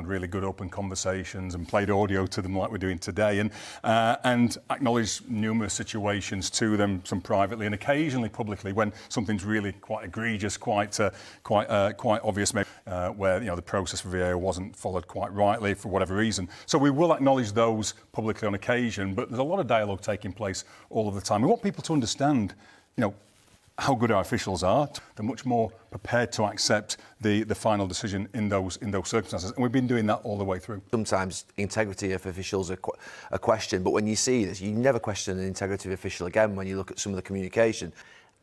had really good open conversations and played audio to them like we're doing today, and acknowledged numerous situations to them, some privately and occasionally publicly, when something's really quite egregious, quite obvious, maybe, where the process for VAR wasn't followed quite rightly for whatever reason. So we will acknowledge those publicly on occasion, but there's a lot of dialogue taking place all of the time. We want people to understand, how good our officials are. They're much more prepared to accept the final decision in those circumstances, and we've been doing that all the way through. Sometimes integrity of officials are a question, but when you see this, you never question an integrity of official again when you look at some of the communication.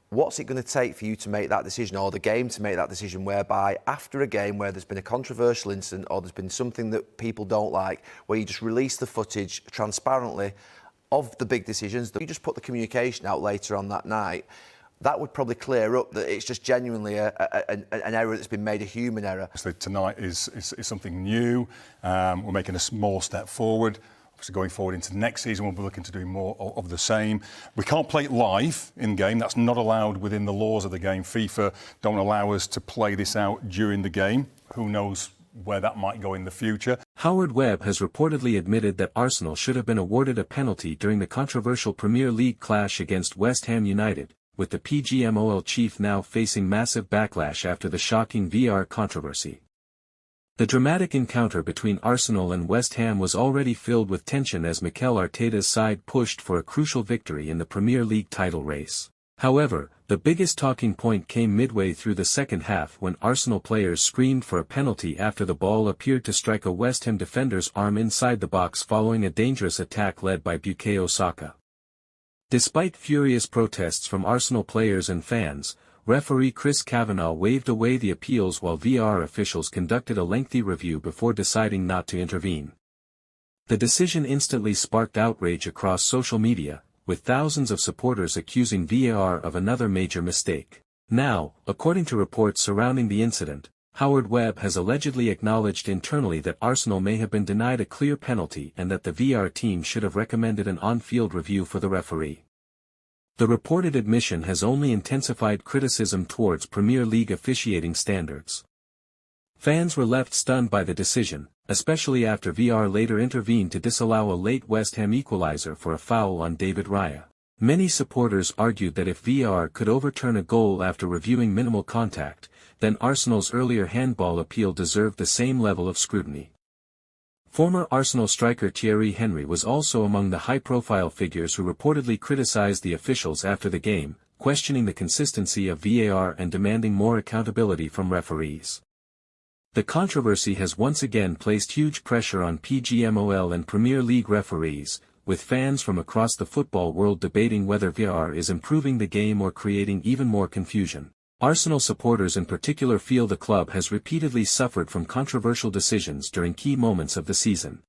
What's it going to take for you to make that decision, or the game to make that decision, whereby after a game where there's been a controversial incident or there's been something that people don't like, where you just release the footage transparently of the big decisions, that you just put the communication out later on that night? That would probably clear up that it's just genuinely an error that's been made, a human error. So tonight is something new. We're making a small step forward. Obviously, going forward into next season, we'll be looking to do more of the same. We can't play it live in-game. That's not allowed within the laws of the game. FIFA don't allow us to play this out during the game. Who knows where that might go in the future. Howard Webb has reportedly admitted that Arsenal should have been awarded a penalty during the controversial Premier League clash against West Ham United, with the PGMOL chief now facing massive backlash after the shocking VAR controversy. The dramatic encounter between Arsenal and West Ham was already filled with tension as Mikel Arteta's side pushed for a crucial victory in the Premier League title race. However, the biggest talking point came midway through the second half when Arsenal players screamed for a penalty after the ball appeared to strike a West Ham defender's arm inside the box following a dangerous attack led by Bukayo Saka. Despite furious protests from Arsenal players and fans, referee Chris Kavanagh waved away the appeals while VAR officials conducted a lengthy review before deciding not to intervene. The decision instantly sparked outrage across social media, with thousands of supporters accusing VAR of another major mistake. Now, according to reports surrounding the incident, Howard Webb has allegedly acknowledged internally that Arsenal may have been denied a clear penalty and that the VAR team should have recommended an on-field review for the referee. The reported admission has only intensified criticism towards Premier League officiating standards. Fans were left stunned by the decision, especially after VAR later intervened to disallow a late West Ham equaliser for a foul on David Raya. Many supporters argued that if VAR could overturn a goal after reviewing minimal contact, then Arsenal's earlier handball appeal deserved the same level of scrutiny. Former Arsenal striker Thierry Henry was also among the high-profile figures who reportedly criticized the officials after the game, questioning the consistency of VAR and demanding more accountability from referees. The controversy has once again placed huge pressure on PGMOL and Premier League referees, with fans from across the football world debating whether VAR is improving the game or creating even more confusion. Arsenal supporters in particular feel the club has repeatedly suffered from controversial decisions during key moments of the season.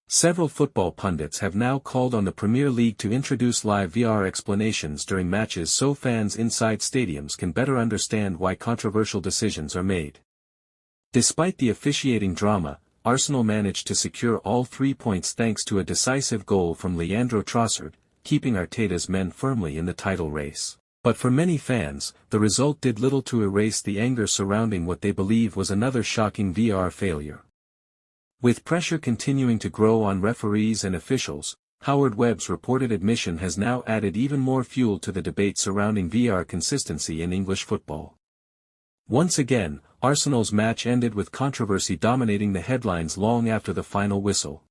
Several football pundits have now called on the Premier League to introduce live VAR explanations during matches so fans inside stadiums can better understand why controversial decisions are made. Despite the officiating drama, Arsenal managed to secure all 3 points thanks to a decisive goal from Leandro Trossard, keeping Arteta's men firmly in the title race. But for many fans, the result did little to erase the anger surrounding what they believe was another shocking VAR failure. With pressure continuing to grow on referees and officials, Howard Webb's reported admission has now added even more fuel to the debate surrounding VAR consistency in English football. Once again, Arsenal's match ended with controversy dominating the headlines long after the final whistle.